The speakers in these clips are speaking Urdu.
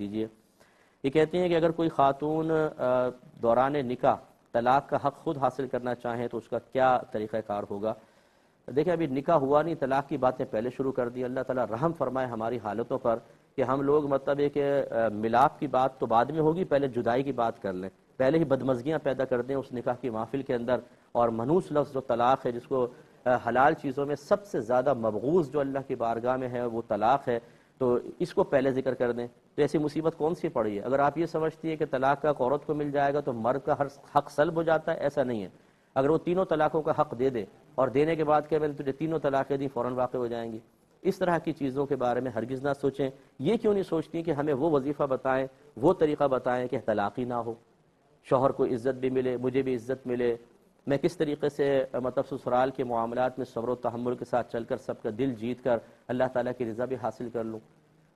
دیجئے۔ یہ کہتے ہیں کہ اگر کوئی خاتون دوران نکاح طلاق کا حق خود حاصل کرنا چاہیں تو اس کا کیا طریقہ کار ہوگا؟ دیکھیں ابھی نکاح ہوا نہیں، طلاق کی باتیں پہلے شروع کر دی۔ اللہ تعالیٰ رحم فرمائے ہماری حالتوں پر کہ ہم لوگ مطلب ہے کہ ملاپ کی بات تو بعد میں ہوگی، پہلے جدائی کی بات کر لیں، پہلے ہی بدمزگیاں پیدا کر دیں اس نکاح کی محفل کے اندر، اور منحوس لفظ جو طلاق ہے، جس کو حلال چیزوں میں سب سے زیادہ مبغوض جو اللہ کی بارگاہ میں ہے وہ طلاق ہے، تو اس کو پہلے ذکر کر دیں تو ایسی مصیبت کون سی پڑی ہے؟ اگر آپ یہ سمجھتی ہے کہ طلاق کا عورت کو مل جائے گا تو مرد کا ہر حق سلب ہو جاتا ہے، ایسا نہیں ہے۔ اگر وہ تینوں طلاقوں کا حق دے دے اور دینے کے بعد کہ میں نے تجھے تینوں طلاقیں دی، فوراً واقع ہو جائیں گی۔ اس طرح کی چیزوں کے بارے میں ہرگز نہ سوچیں۔ یہ کیوں نہیں سوچتی کہ ہمیں وہ وظیفہ بتائیں، وہ طریقہ بتائیں کہ طلاق ہی نہ ہو، شوہر کو عزت بھی ملے، مجھے بھی عزت ملے، میں کس طریقے سے مطلب سسرال کے معاملات میں صبر و تحمل کے ساتھ چل کر سب کا دل جیت کر اللہ تعالیٰ کی رضا بھی حاصل کر لوں۔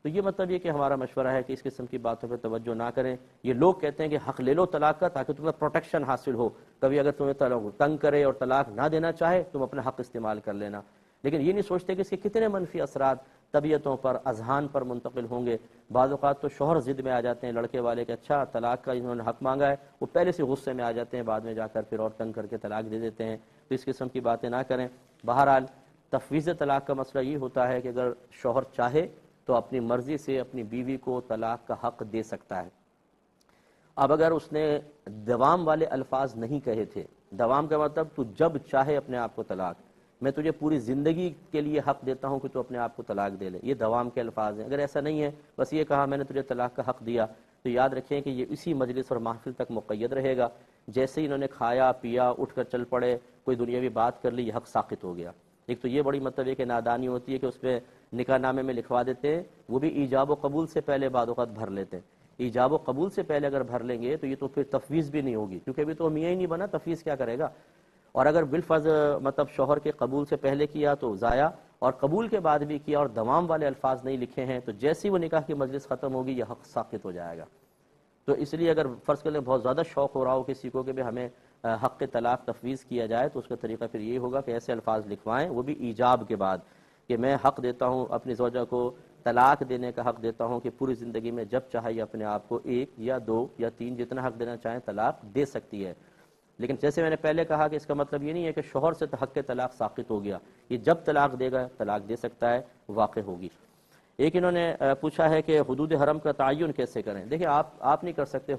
تو یہ مطلب یہ کہ ہمارا مشورہ ہے کہ اس قسم کی باتوں پہ توجہ نہ کریں۔ یہ لوگ کہتے ہیں کہ حق لے لو طلاق کا تاکہ تمہیں پروٹیکشن حاصل ہو، کبھی اگر تمہیں تنگ کرے اور طلاق نہ دینا چاہے تم اپنا حق استعمال کر لینا، لیکن یہ نہیں سوچتے کہ اس کے کتنے منفی اثرات طبیعتوں پر، اذہان پر منتقل ہوں گے۔ بعض اوقات تو شوہر ضد میں آ جاتے ہیں لڑکے والے کہ اچھا طلاق کا انہوں نے حق مانگا ہے، وہ پہلے سے غصے میں آ جاتے ہیں، بعد میں جا کر پھر اور تنگ کر کے طلاق دے دیتے ہیں۔ تو اس قسم کی باتیں نہ کریں۔ بہرحال تفویض طلاق کا مسئلہ یہ ہوتا ہے کہ اگر شوہر چاہے تو اپنی مرضی سے اپنی بیوی کو طلاق کا حق دے سکتا ہے۔ اب اگر اس نے دوام والے الفاظ نہیں کہے تھے، دوام کا مطلب تو جب چاہے اپنے آپ کو طلاق، میں تجھے پوری زندگی کے لیے حق دیتا ہوں کہ تو اپنے آپ کو طلاق دے لے، یہ دوام کے الفاظ ہیں۔ اگر ایسا نہیں ہے، بس یہ کہا میں نے تجھے طلاق کا حق دیا، تو یاد رکھیں کہ یہ اسی مجلس اور محفل تک مقید رہے گا۔ جیسے ہی انہوں نے کھایا پیا اٹھ کر چل پڑے، کوئی دنیاوی بات کر لی، یہ حق ساقط ہو گیا۔ ایک تو یہ بڑی مطلب ہے کہ نادانی ہوتی ہے کہ اس پہ نکاح نامے میں لکھوا دیتے ہیں، وہ بھی ایجاب و قبول سے پہلے بعض اوقات بھر لیتے ہیں۔ ایجاب و قبول سے پہلے اگر بھر لیں گے تو یہ تو پھر تفویض بھی نہیں ہوگی، کیونکہ ابھی تو میاں ہی نہیں بنا، تفویض کیا کرے گا؟ اور اگر بالفرض مطلب شوہر کے قبول سے پہلے کیا تو ضائع، اور قبول کے بعد بھی کیا اور دوام والے الفاظ نہیں لکھے ہیں تو جیسی وہ نکاح کی مجلس ختم ہوگی یہ حق ساقط ہو جائے گا۔ تو اس لیے اگر فرض کر لیں بہت زیادہ شوق ہو رہا ہو کسی کو کہ بھی ہمیں حق طلاق تفویض کیا جائے، تو اس کا طریقہ پھر یہ ہوگا کہ ایسے الفاظ لکھوائیں، وہ بھی ایجاب کے بعد، کہ میں حق دیتا ہوں اپنی زوجہ کو طلاق دینے کا حق دیتا ہوں کہ پوری زندگی میں جب چاہے اپنے آپ کو 1 یا 2 یا 3 جتنا حق دینا چاہیں طلاق دے سکتی ہے۔ لیکن جیسے میں نے پہلے کہا کہ اس کا مطلب یہ نہیں ہے کہ شوہر سے حق طلاق ساقط ہو گیا، یہ جب طلاق دے گا طلاق دے سکتا ہے، واقع ہوگی۔ ایک انہوں نے پوچھا ہے کہ حدود حرم کا تعین کیسے کریں؟ دیکھیں آپ نہیں کر سکتے